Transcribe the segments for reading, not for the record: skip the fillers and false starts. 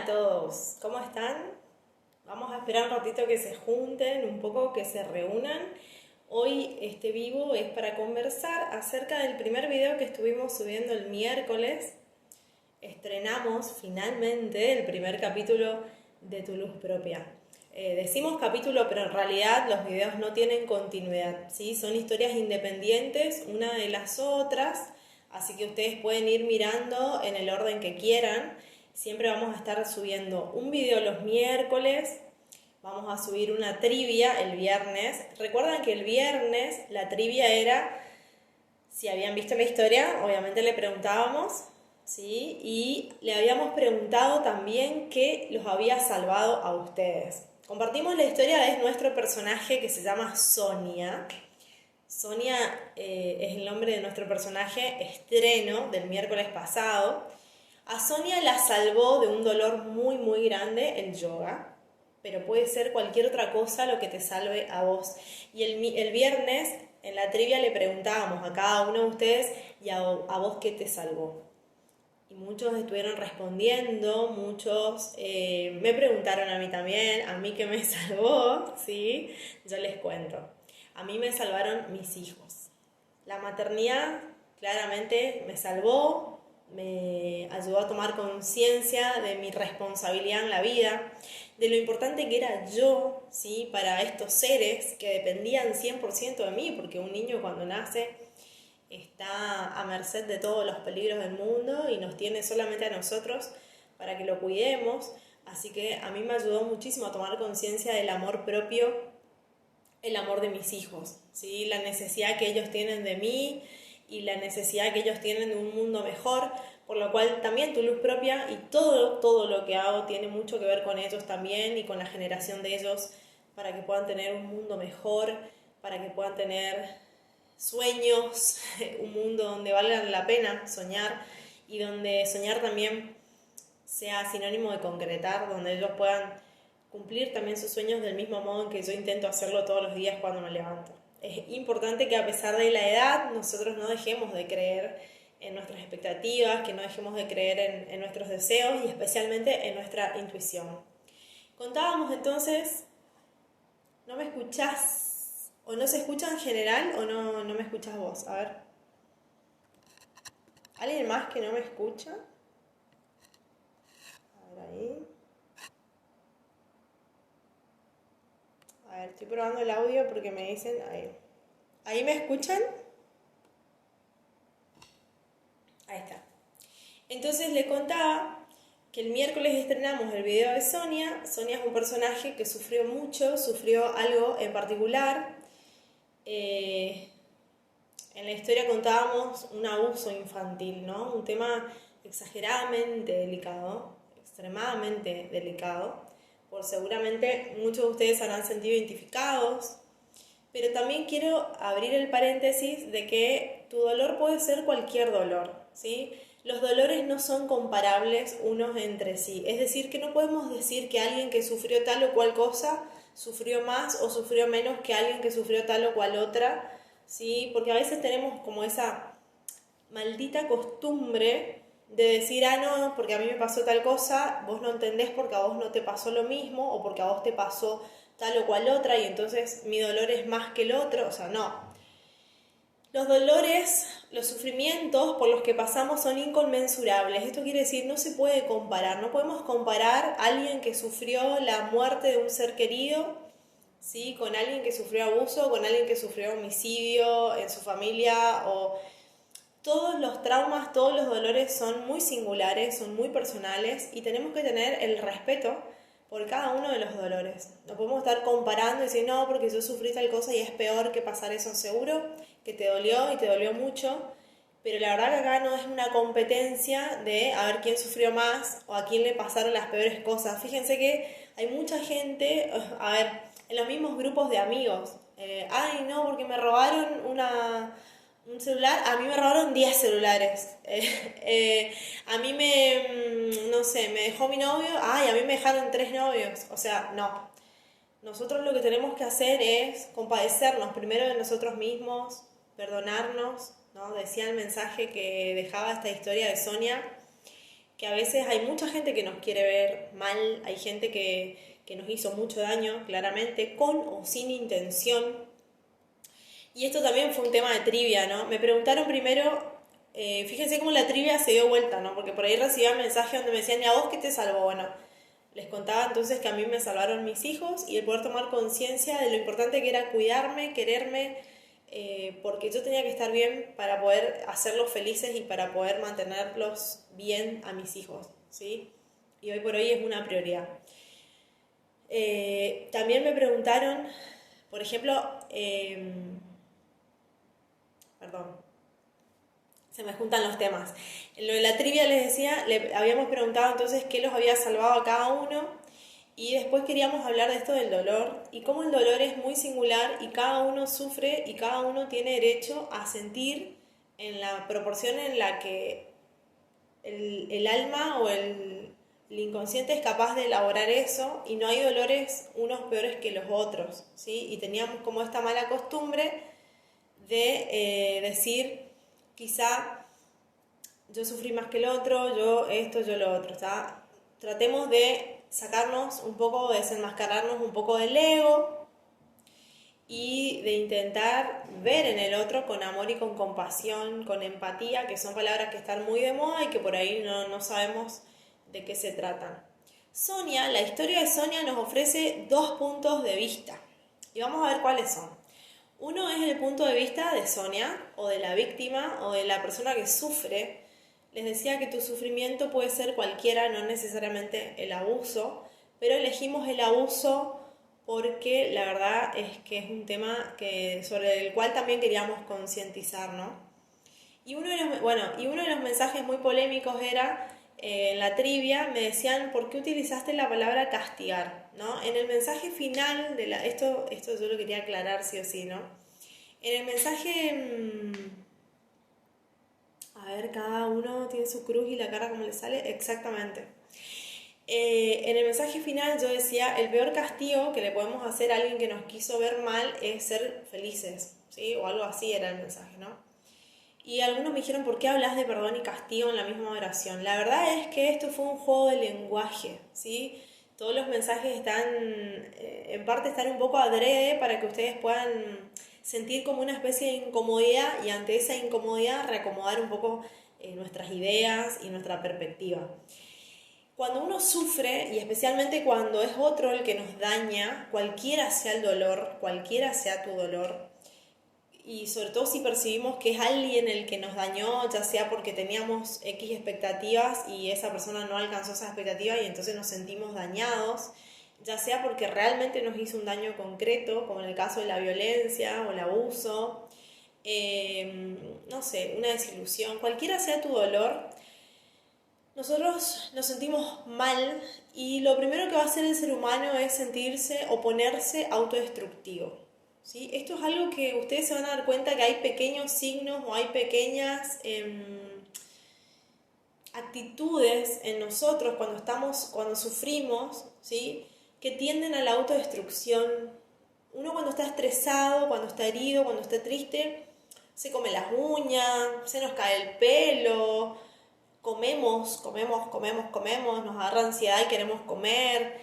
a todos, ¿cómo están? Vamos a esperar un ratito que se junten, un poco que se reúnan. Hoy este vivo es para conversar acerca del primer video que estuvimos subiendo el miércoles. Estrenamos finalmente el primer capítulo de Tu Luz Propia. Decimos capítulo, pero en realidad los videos no tienen continuidad, ¿sí? Son historias independientes una de las otras, así que ustedes pueden ir mirando en el orden que quieran. Siempre vamos a estar subiendo un video los miércoles, vamos a subir una trivia el viernes. Recuerdan que el viernes la trivia era, si habían visto la historia, obviamente le preguntábamos, ¿sí? Y le habíamos preguntado también qué los había salvado a ustedes. Compartimos la historia de nuestro personaje que se llama Sonia. Sonia es el nombre de nuestro personaje estreno del miércoles pasado. A Sonia la salvó de un dolor muy muy grande el yoga, pero puede ser cualquier otra cosa lo que te salve a vos. Y el viernes en la trivia le preguntábamos a cada uno de ustedes, ¿y a vos qué te salvó? Y muchos estuvieron respondiendo, muchos me preguntaron a mí también, a mí qué me salvó, ¿sí? Yo les cuento. A mí me salvaron mis hijos. La maternidad claramente me salvó, me ayudó a tomar conciencia de mi responsabilidad en la vida, de lo importante que era yo, ¿sí? Para estos seres que dependían 100% de mí, porque un niño cuando nace está a merced de todos los peligros del mundo y nos tiene solamente a nosotros para que lo cuidemos. Así que a mí me ayudó muchísimo a tomar conciencia del amor propio, el amor de mis hijos, ¿sí? La necesidad que ellos tienen de mí y la necesidad que ellos tienen de un mundo mejor, por lo cual también Tu Luz Propia y todo lo que hago tiene mucho que ver con ellos también y con la generación de ellos, para que puedan tener un mundo mejor, para que puedan tener sueños, un mundo donde valga la pena soñar y donde soñar también sea sinónimo de concretar, donde ellos puedan cumplir también sus sueños del mismo modo en que yo intento hacerlo todos los días cuando me levanto. Es importante que a pesar de la edad nosotros no dejemos de creer en nuestras expectativas, que no dejemos de creer en nuestros deseos y especialmente en nuestra intuición. Contábamos entonces, ¿no me escuchás? ¿O no se escucha en general o no me escuchas vos? A ver. ¿Alguien más que no me escucha? A ver ahí. A ver, estoy probando el audio porque me dicen... ¿Ahí me escuchan? Ahí está. Entonces le contaba que el miércoles estrenamos el video de Sonia. Sonia es un personaje que sufrió mucho, sufrió algo en particular. En la historia contábamos un abuso infantil, ¿no? Un tema exageradamente delicado, extremadamente delicado, por seguramente muchos de ustedes habrán sentido identificados, pero también quiero abrir el paréntesis de que tu dolor puede ser cualquier dolor, ¿sí? Los dolores no son comparables unos entre sí, es decir, que no podemos decir que alguien que sufrió tal o cual cosa sufrió más o sufrió menos que alguien que sufrió tal o cual otra, ¿sí? Porque a veces tenemos como esa maldita costumbre de decir, no, porque a mí me pasó tal cosa, vos no entendés porque a vos no te pasó lo mismo o porque a vos te pasó tal o cual otra y entonces mi dolor es más que el otro, o sea, no. Los dolores, los sufrimientos por los que pasamos son inconmensurables. Esto quiere decir, no se puede comparar. No podemos comparar a alguien que sufrió la muerte de un ser querido, ¿sí? Con alguien que sufrió abuso, con alguien que sufrió homicidio en su familia. O todos los traumas, todos los dolores son muy singulares, son muy personales y tenemos que tener el respeto por cada uno de los dolores. No podemos estar comparando y decir, no, porque yo sufrí tal cosa y es peor que pasar eso. Seguro que te dolió y te dolió mucho, pero la verdad que acá no es una competencia de a ver quién sufrió más o a quién le pasaron las peores cosas. Fíjense que hay mucha gente, a ver, en los mismos grupos de amigos, no, porque me robaron un celular, a mí me robaron 10 celulares. A mí no sé, me dejó mi novio, a mí me dejaron 3 novios. O sea, no. Nosotros lo que tenemos que hacer es compadecernos primero de nosotros mismos, perdonarnos, ¿no? Decía el mensaje que dejaba esta historia de Sonia, que a veces hay mucha gente que nos quiere ver mal, hay gente que nos hizo mucho daño, claramente, con o sin intención. Y esto también fue un tema de trivia, ¿no? Me preguntaron primero, fíjense cómo la trivia se dio vuelta, ¿no? Porque por ahí recibía mensajes donde me decían, ¿y a vos qué te salvó? Bueno, les contaba entonces que a mí me salvaron mis hijos y el poder tomar conciencia de lo importante que era cuidarme, quererme, porque yo tenía que estar bien para poder hacerlos felices y para poder mantenerlos bien a mis hijos, ¿sí? Y hoy por hoy es una prioridad. También me preguntaron, por ejemplo, perdón, se me juntan los temas. En lo de la trivia les decía, le habíamos preguntado entonces qué los había salvado a cada uno y después queríamos hablar de esto del dolor y cómo el dolor es muy singular y cada uno sufre y cada uno tiene derecho a sentir en la proporción en la que el alma o el inconsciente es capaz de elaborar eso y no hay dolores unos peores que los otros, ¿sí? Y teníamos como esta mala costumbre de decir, quizá yo sufrí más que el otro, yo esto, yo lo otro, ¿está? Tratemos de sacarnos un poco, de desenmascararnos un poco del ego y de intentar ver en el otro con amor y con compasión, con empatía, que son palabras que están muy de moda y que por ahí no sabemos de qué se tratan. Sonia, la historia de Sonia nos ofrece dos puntos de vista y vamos a ver cuáles son. Uno es el punto de vista de Sonia, o de la víctima, o de la persona que sufre. Les decía que tu sufrimiento puede ser cualquiera, no necesariamente el abuso, pero elegimos el abuso porque la verdad es que es un tema sobre el cual también queríamos concientizar, ¿no? Y uno de los mensajes muy polémicos era, en la trivia, me decían, ¿por qué utilizaste la palabra castigar? ¿No? En el mensaje final, esto yo lo quería aclarar sí o sí, ¿no? En el mensaje, a ver, cada uno tiene su cruz y la cara como le sale, exactamente. En el mensaje final yo decía, el peor castigo que le podemos hacer a alguien que nos quiso ver mal es ser felices, ¿sí? O algo así era el mensaje, ¿no? Y algunos me dijeron, ¿por qué hablas de perdón y castigo en la misma oración? La verdad es que esto fue un juego de lenguaje, ¿sí? Todos los mensajes en parte están un poco adrede para que ustedes puedan sentir como una especie de incomodidad y ante esa incomodidad reacomodar un poco nuestras ideas y nuestra perspectiva. Cuando uno sufre, y especialmente cuando es otro el que nos daña, cualquiera sea el dolor, cualquiera sea tu dolor, y sobre todo si percibimos que es alguien el que nos dañó, ya sea porque teníamos X expectativas y esa persona no alcanzó esas expectativas y entonces nos sentimos dañados, ya sea porque realmente nos hizo un daño concreto, como en el caso de la violencia o el abuso, no sé, una desilusión, cualquiera sea tu dolor, nosotros nos sentimos mal y lo primero que va a hacer el ser humano es sentirse o ponerse autodestructivo. ¿Sí? Esto es algo que ustedes se van a dar cuenta que hay pequeños signos o hay pequeñas actitudes en nosotros cuando sufrimos, ¿sí? Que tienden a la autodestrucción. Uno cuando está estresado, cuando está herido, cuando está triste, se come las uñas, se nos cae el pelo, comemos, nos agarra ansiedad y queremos comer,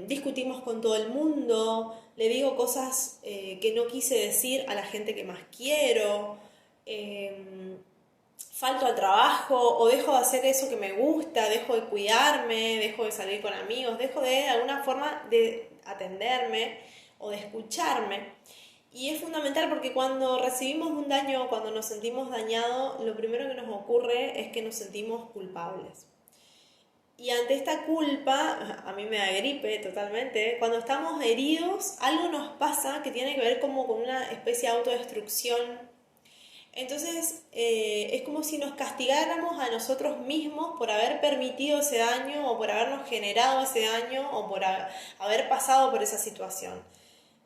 discutimos con todo el mundo, le digo cosas que no quise decir a la gente que más quiero, falto al trabajo o dejo de hacer eso que me gusta, dejo de cuidarme, dejo de salir con amigos, dejo de alguna forma de atenderme o de escucharme. Y es fundamental porque cuando recibimos un daño, cuando nos sentimos dañados, lo primero que nos ocurre es que nos sentimos culpables. Y ante esta culpa, a mí me da gripe totalmente, cuando estamos heridos, algo nos pasa que tiene que ver como con una especie de autodestrucción. Entonces, es como si nos castigáramos a nosotros mismos por haber permitido ese daño o por habernos generado ese daño o por haber pasado por esa situación.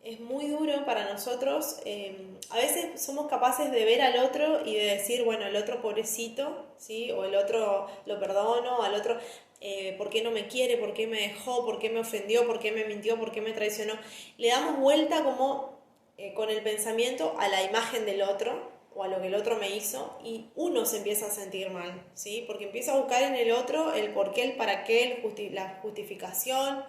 Es muy duro para nosotros, a veces somos capaces de ver al otro y de decir, bueno, el otro pobrecito, ¿sí? O el otro lo perdono, al otro, ¿por qué no me quiere? ¿Por qué me dejó? ¿Por qué me ofendió? ¿Por qué me mintió? ¿Por qué me traicionó? Le damos vuelta como con el pensamiento a la imagen del otro o a lo que el otro me hizo, y uno se empieza a sentir mal, ¿sí? Porque empieza a buscar en el otro el por qué, el para qué, la justificación,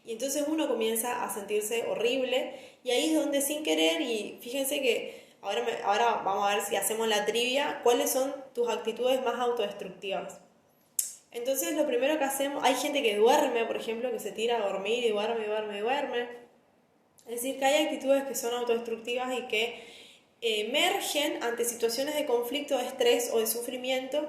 y entonces uno comienza a sentirse horrible, y ahí es donde sin querer, y fíjense que ahora vamos a ver si hacemos la trivia, ¿cuáles son tus actitudes más autodestructivas? Entonces lo primero que hacemos, hay gente que duerme, por ejemplo, que se tira a dormir y duerme, duerme, duerme. Es decir, que hay actitudes que son autodestructivas y que emergen ante situaciones de conflicto, de estrés o de sufrimiento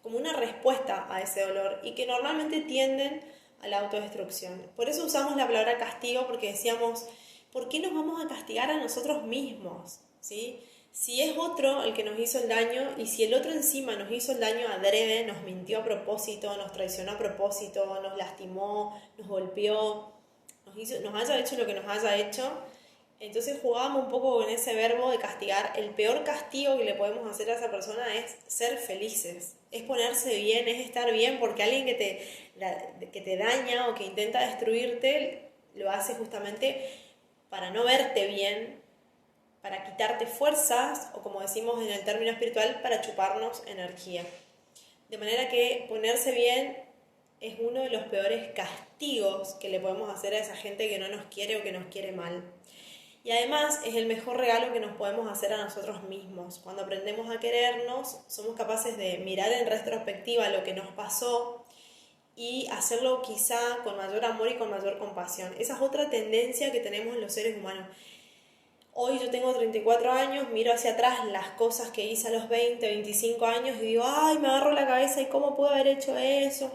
como una respuesta a ese dolor y que normalmente tienden a la autodestrucción. Por eso usamos la palabra castigo, porque decíamos, ¿por qué nos vamos a castigar a nosotros mismos? ¿Sí? Si es otro el que nos hizo el daño y si el otro encima nos hizo el daño adrede, nos mintió a propósito, nos traicionó a propósito, nos lastimó, nos golpeó, nos haya hecho lo que nos haya hecho, entonces jugábamos un poco con ese verbo de castigar. El peor castigo que le podemos hacer a esa persona es ser felices, es ponerse bien, es estar bien, porque alguien que te daña o que intenta destruirte lo hace justamente para no verte bien, para quitarte fuerzas o, como decimos en el término espiritual, para chuparnos energía. De manera que ponerse bien es uno de los peores castigos que le podemos hacer a esa gente que no nos quiere o que nos quiere mal. Y además es el mejor regalo que nos podemos hacer a nosotros mismos. Cuando aprendemos a querernos, somos capaces de mirar en retrospectiva lo que nos pasó y hacerlo quizá con mayor amor y con mayor compasión. Esa es otra tendencia que tenemos los seres humanos. Hoy yo tengo 34 años, miro hacia atrás las cosas que hice a los 20, 25 años y digo, ay, me agarro la cabeza y cómo puedo haber hecho eso.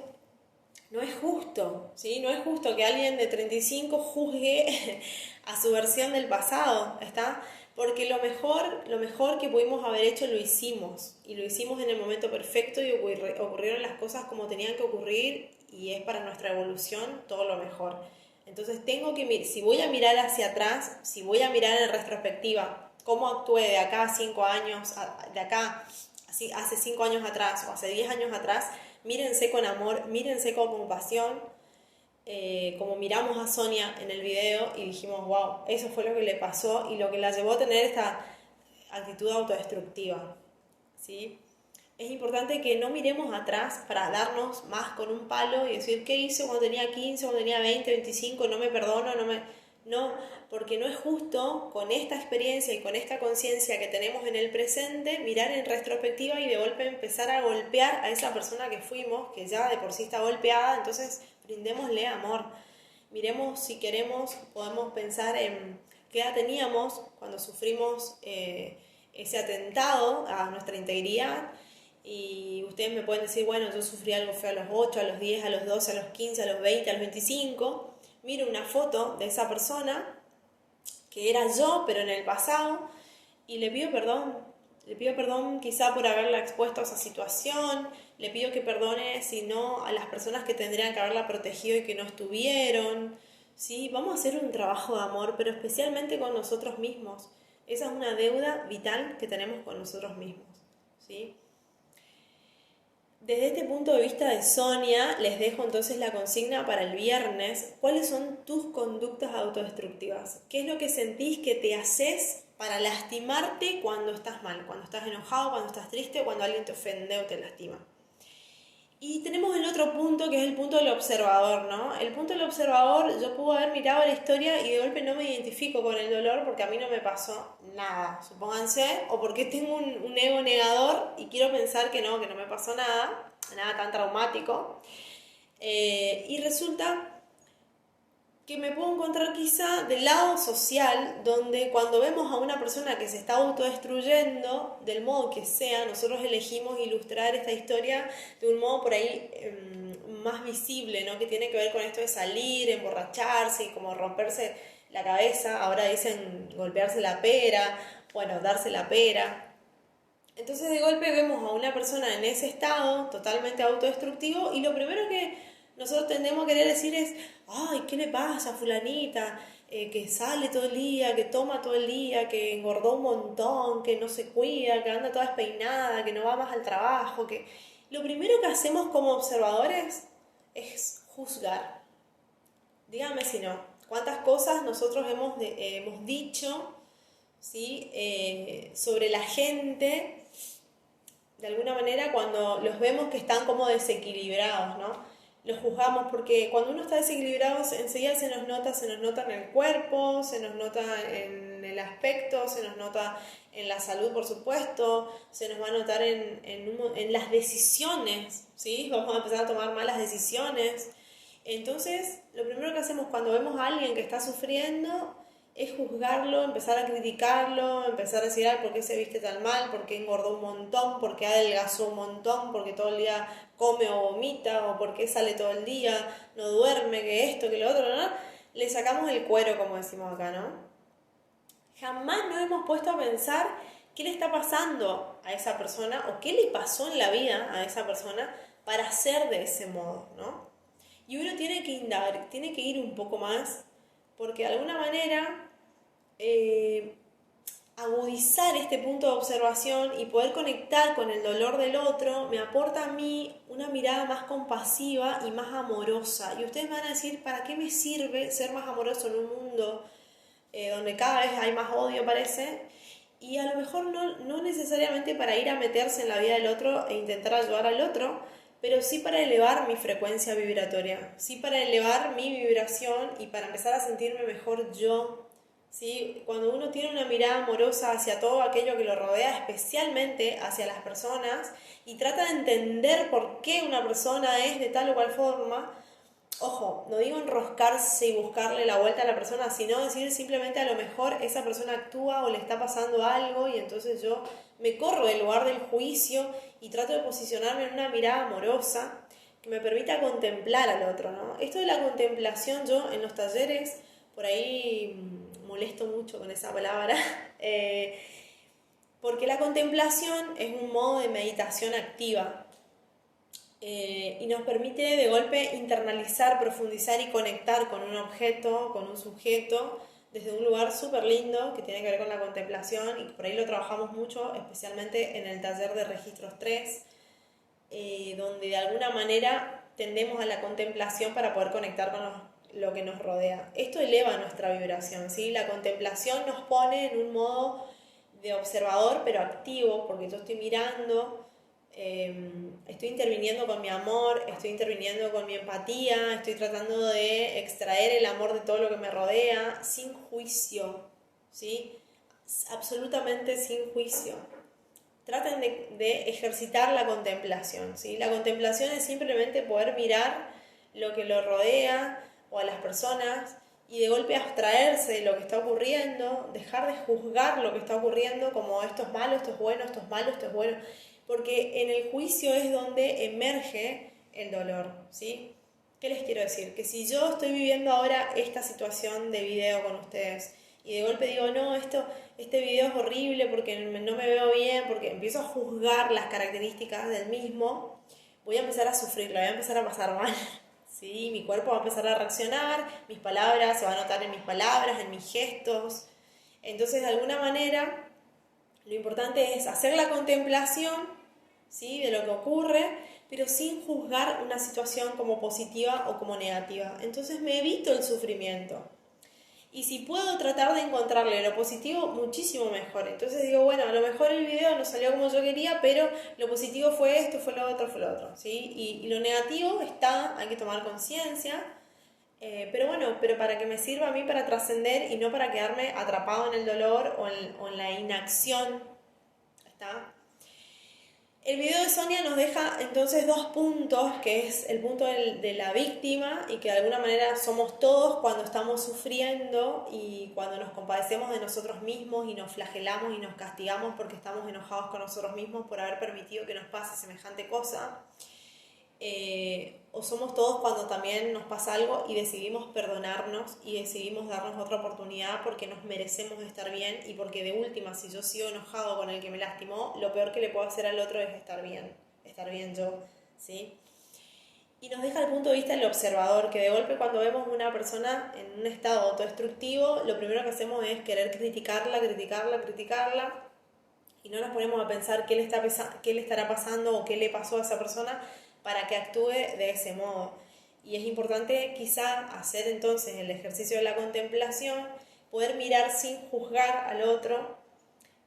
No es justo, ¿sí? No es justo que alguien de 35 juzgue a su versión del pasado, ¿está? Porque lo mejor que pudimos haber hecho lo hicimos, y lo hicimos en el momento perfecto y ocurrieron las cosas como tenían que ocurrir y es para nuestra evolución todo lo mejor. Entonces si voy a mirar hacia atrás, si voy a mirar en retrospectiva cómo actué de acá a 5 años, de acá hace 5 años atrás o hace 10 años atrás, mírense con amor, mírense con compasión, como miramos a Sonia en el video y dijimos, wow, eso fue lo que le pasó y lo que la llevó a tener esta actitud autodestructiva, ¿sí? Es importante que no miremos atrás para darnos más con un palo y decir, ¿qué hice cuando tenía 15, cuando tenía 20, 25? No me perdono, No, porque no es justo con esta experiencia y con esta conciencia que tenemos en el presente, mirar en retrospectiva y de golpe empezar a golpear a esa persona que fuimos, que ya de por sí está golpeada, entonces brindémosle amor. Miremos, si queremos, podemos pensar en qué edad teníamos cuando sufrimos ese atentado a nuestra integridad. Y ustedes me pueden decir, bueno, yo sufrí algo feo a los 8, a los 10, a los 12, a los 15, a los 20, a los 25. Miro una foto de esa persona, que era yo, pero en el pasado, y le pido perdón. Le pido perdón quizá por haberla expuesto a esa situación, le pido que perdone, si no, a las personas que tendrían que haberla protegido y que no estuvieron. ¿Sí? Vamos a hacer un trabajo de amor, pero especialmente con nosotros mismos. Esa es una deuda vital que tenemos con nosotros mismos, ¿sí? Desde este punto de vista de Sonia, les dejo entonces la consigna para el viernes. ¿Cuáles son tus conductas autodestructivas? ¿Qué es lo que sentís que te haces para lastimarte cuando estás mal, cuando estás enojado, cuando estás triste, cuando alguien te ofende o te lastima? Y tenemos el otro punto, que es el punto del observador, ¿no? El punto del observador, yo puedo haber mirado la historia y de golpe no me identifico con el dolor porque a mí no me pasó nada, supónganse, o porque tengo un ego negador y quiero pensar que no me pasó nada tan traumático. Y resulta que me puedo encontrar quizá del lado social, donde cuando vemos a una persona que se está autodestruyendo, del modo que sea, nosotros elegimos ilustrar esta historia de un modo por ahí más visible, ¿no? Que tiene que ver con esto de salir, emborracharse y como romperse la cabeza. Ahora dicen golpearse la pera, bueno, darse la pera. Entonces de golpe vemos a una persona en ese estado totalmente autodestructivo y lo primero que nosotros tendemos a querer decir es, ay, ¿qué le pasa a fulanita? Que sale todo el día, que toma todo el día, que engordó un montón, que no se cuida, que anda toda despeinada, que no va más al trabajo. Que lo primero que hacemos como observadores es juzgar. Dígame si no. ¿Cuántas cosas nosotros hemos dicho ¿sí? Sobre la gente, de alguna manera, cuando los vemos que están como desequilibrados, ¿no? Los juzgamos porque cuando uno está desequilibrado enseguida se nos nota en el cuerpo, se nos nota en el aspecto, se nos nota en la salud, por supuesto, se nos va a notar en las decisiones, ¿sí? Vamos a empezar a tomar malas decisiones. Entonces, lo primero que hacemos cuando vemos a alguien que está sufriendo es juzgarlo, empezar a criticarlo, empezar a decir, ay, ¿por qué se viste tan mal? ¿Por qué engordó un montón? ¿Por qué adelgazó un montón? ¿Por qué todo el día come o vomita? ¿O por qué sale todo el día? ¿No duerme? ¿Que esto? ¿Que lo otro? ¿No? Le sacamos el cuero, como decimos acá, ¿no? Jamás nos hemos puesto a pensar qué le está pasando a esa persona o qué le pasó en la vida a esa persona para ser de ese modo, ¿no? Y uno tiene que indagar, tiene que ir un poco más, porque de alguna manera agudizar este punto de observación y poder conectar con el dolor del otro me aporta a mí una mirada más compasiva y más amorosa. Y ustedes me van a decir, ¿para qué me sirve ser más amoroso en un mundo donde cada vez hay más odio, parece? Y a lo mejor no necesariamente para ir a meterse en la vida del otro e intentar ayudar al otro, pero sí para elevar mi frecuencia vibratoria, sí para elevar mi vibración y para empezar a sentirme mejor yo, ¿sí? Cuando uno tiene una mirada amorosa hacia todo aquello que lo rodea, especialmente hacia las personas, y trata de entender por qué una persona es de tal o cual forma, ojo, no digo enroscarse y buscarle la vuelta a la persona, sino decir simplemente a lo mejor esa persona actúa o le está pasando algo y entonces yo me corro del lugar del juicio y trato de posicionarme en una mirada amorosa que me permita contemplar al otro, ¿no? Esto de la contemplación, yo en los talleres, por ahí molesto mucho con esa palabra, porque la contemplación es un modo de meditación activa. Y nos permite de golpe internalizar, profundizar y conectar con un objeto, con un sujeto, desde un lugar súper lindo que tiene que ver con la contemplación y por ahí lo trabajamos mucho, especialmente en el taller de registros 3, donde de alguna manera tendemos a la contemplación para poder conectar con lo que nos rodea. Esto eleva nuestra vibración, ¿sí? La contemplación nos pone en un modo de observador pero activo, porque yo estoy mirando, estoy interviniendo con mi amor, estoy interviniendo con mi empatía, estoy tratando de extraer el amor de todo lo que me rodea, sin juicio, ¿sí? Absolutamente sin juicio. Traten de ejercitar la contemplación, ¿sí? La contemplación es simplemente poder mirar lo que lo rodea o a las personas y de golpe abstraerse de lo que está ocurriendo, dejar de juzgar lo que está ocurriendo como esto es malo, esto es bueno, esto es malo, esto es bueno, porque en el juicio es donde emerge el dolor, ¿sí? ¿Qué les quiero decir? Que si yo estoy viviendo ahora esta situación de video con ustedes y de golpe digo, no, este video es horrible porque no me veo bien, porque empiezo a juzgar las características del mismo, voy a empezar a sufrirlo, voy a empezar a pasar mal, ¿sí? Mi cuerpo va a empezar a reaccionar, mis palabras se van a notar en mis palabras, en mis gestos. Entonces, de alguna manera, lo importante es hacer la contemplación, ¿sí? De lo que ocurre, pero sin juzgar una situación como positiva o como negativa. Entonces me evito el sufrimiento. Y si puedo tratar de encontrarle lo positivo, muchísimo mejor. Entonces digo, bueno, a lo mejor el video no salió como yo quería, pero lo positivo fue esto, fue lo otro, ¿sí? Y lo negativo está, hay que tomar conciencia. Pero bueno, pero para que me sirva a mí para trascender y no para quedarme atrapado en el dolor o en la inacción. ¿Está? El video de Sonia nos deja entonces dos puntos, que es el punto de la víctima y que de alguna manera somos todos cuando estamos sufriendo y cuando nos compadecemos de nosotros mismos y nos flagelamos y nos castigamos porque estamos enojados con nosotros mismos por haber permitido que nos pase semejante cosa. O somos todos cuando también nos pasa algo y decidimos perdonarnos y decidimos darnos otra oportunidad porque nos merecemos estar bien y porque de última, si yo sigo enojado con el que me lastimó, lo peor que le puedo hacer al otro es estar bien yo, ¿sí? Y nos deja el punto de vista del observador, que de golpe cuando vemos una persona en un estado autodestructivo, lo primero que hacemos es querer criticarla y no nos ponemos a pensar qué le estará pasando o qué le pasó a esa persona para que actúe de ese modo. Y es importante quizá hacer entonces el ejercicio de la contemplación, poder mirar sin juzgar al otro,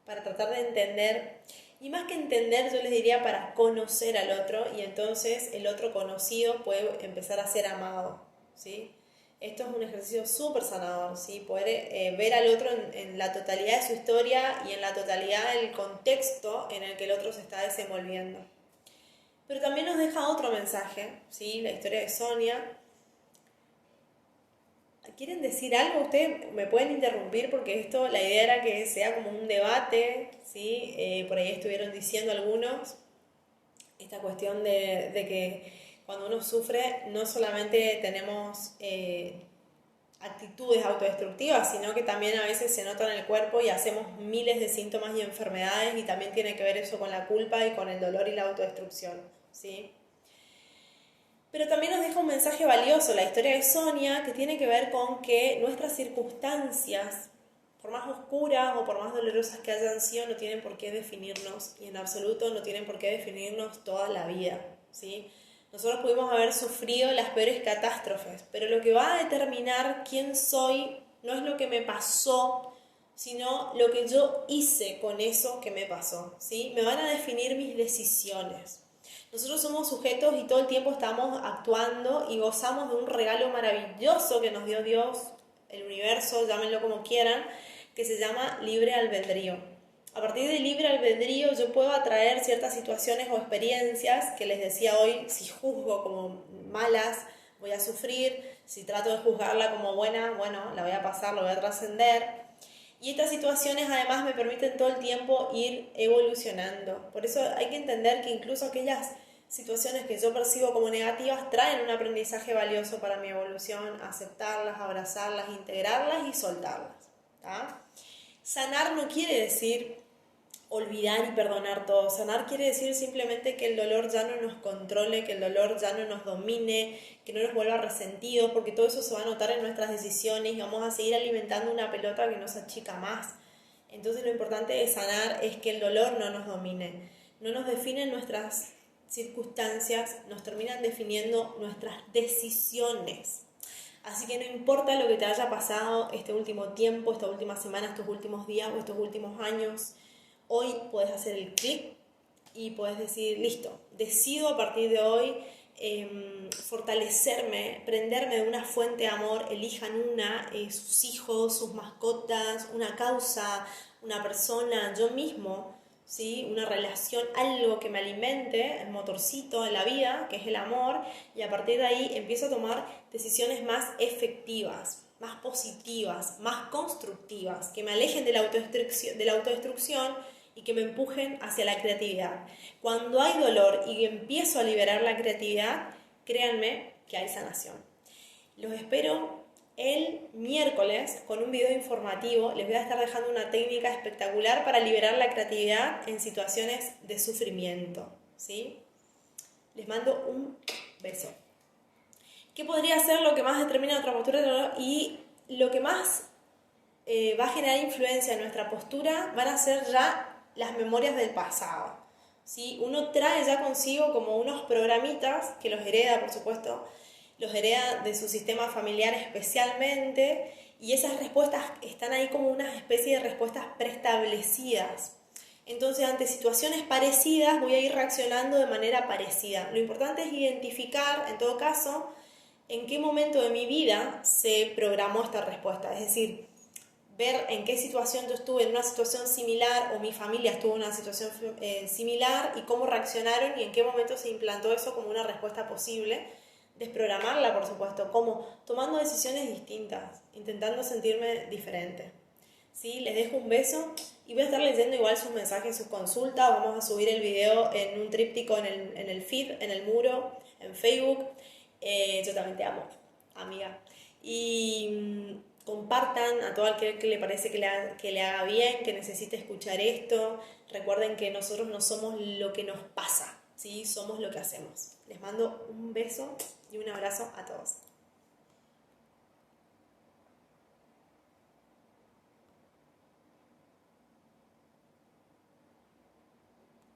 para tratar de entender, y más que entender yo les diría para conocer al otro, y entonces el otro conocido puede empezar a ser amado, ¿sí? Esto es un ejercicio súper sanador, ¿sí? Poder ver al otro en la totalidad de su historia y en la totalidad del contexto en el que el otro se está desenvolviendo. Pero también nos deja otro mensaje, ¿sí? La historia de Sonia. ¿Quieren decir algo? Ustedes me pueden interrumpir porque esto, la idea era que sea como un debate, ¿sí? Por ahí estuvieron diciendo algunos esta cuestión de que cuando uno sufre no solamente tenemos actitudes autodestructivas, sino que también a veces se nota en el cuerpo y hacemos miles de síntomas y enfermedades, y también tiene que ver eso con la culpa y con el dolor y la autodestrucción, ¿sí? Pero también nos deja un mensaje valioso la historia de Sonia, que tiene que ver con que nuestras circunstancias, por más oscuras o por más dolorosas que hayan sido, no tienen por qué definirnos, y en absoluto no tienen por qué definirnos toda la vida, ¿sí? Nosotros pudimos haber sufrido las peores catástrofes, pero lo que va a determinar quién soy no es lo que me pasó, sino lo que yo hice con eso que me pasó, ¿sí? Me van a definir mis decisiones. Nosotros somos sujetos y todo el tiempo estamos actuando y gozamos de un regalo maravilloso que nos dio Dios, el universo, llámenlo como quieran, que se llama libre albedrío. A partir del libre albedrío yo puedo atraer ciertas situaciones o experiencias que les decía hoy, si juzgo como malas, voy a sufrir, si trato de juzgarla como buena, bueno, la voy a pasar, la voy a trascender. Y estas situaciones además me permiten todo el tiempo ir evolucionando. Por eso hay que entender que incluso aquellas situaciones que yo percibo como negativas traen un aprendizaje valioso para mi evolución, aceptarlas, abrazarlas, integrarlas y soltarlas, ¿tá? Sanar no quiere decir olvidar y perdonar todo. Sanar quiere decir simplemente que el dolor ya no nos controle, que el dolor ya no nos domine, que no nos vuelva resentidos, porque todo eso se va a notar en nuestras decisiones y vamos a seguir alimentando una pelota que nos achica más. Entonces lo importante de sanar es que el dolor no nos domine, no nos definen nuestras circunstancias, nos terminan definiendo nuestras decisiones. Así que no importa lo que te haya pasado este último tiempo, esta última semana, estos últimos días o estos últimos años, hoy puedes hacer el clic y puedes decir, listo, decido a partir de hoy fortalecerme, prenderme de una fuente de amor, elijan una, sus hijos, sus mascotas, una causa, una persona, yo mismo, ¿sí? Una relación, algo que me alimente, el motorcito de la vida, que es el amor, y a partir de ahí empiezo a tomar decisiones más efectivas, más positivas, más constructivas, que me alejen de la autodestrucción y que me empujen hacia la creatividad. Cuando hay dolor y empiezo a liberar la creatividad, créanme que hay sanación. Los espero el miércoles con un video informativo. Les voy a estar dejando una técnica espectacular para liberar la creatividad en situaciones de sufrimiento, ¿sí? Les mando un beso. ¿Qué podría ser lo que más determina nuestra postura de dolor? Y lo que más va a generar influencia en nuestra postura van a ser ya las memorias del pasado, ¿sí? Uno trae ya consigo como unos programitas que los hereda, por supuesto, los hereda de su sistema familiar especialmente, y esas respuestas están ahí como una especie de respuestas preestablecidas. Entonces, ante situaciones parecidas voy a ir reaccionando de manera parecida. Lo importante es identificar, en todo caso, en qué momento de mi vida se programó esta respuesta. Es decir, ver en qué situación yo estuve en una situación similar o mi familia estuvo en una situación similar y cómo reaccionaron y en qué momento se implantó eso como una respuesta posible. Desprogramarla, por supuesto, como tomando decisiones distintas, intentando sentirme diferente. ¿Sí? Les dejo un beso y voy a estar leyendo igual sus mensajes, sus consultas. Vamos a subir el video en un tríptico en el feed, en el muro, en Facebook. Yo también te amo, amiga. Y compartan a todo aquel que le parece que le haga bien, que necesite escuchar esto. Recuerden que nosotros no somos lo que nos pasa, ¿sí? Somos lo que hacemos. Les mando un beso y un abrazo a todos.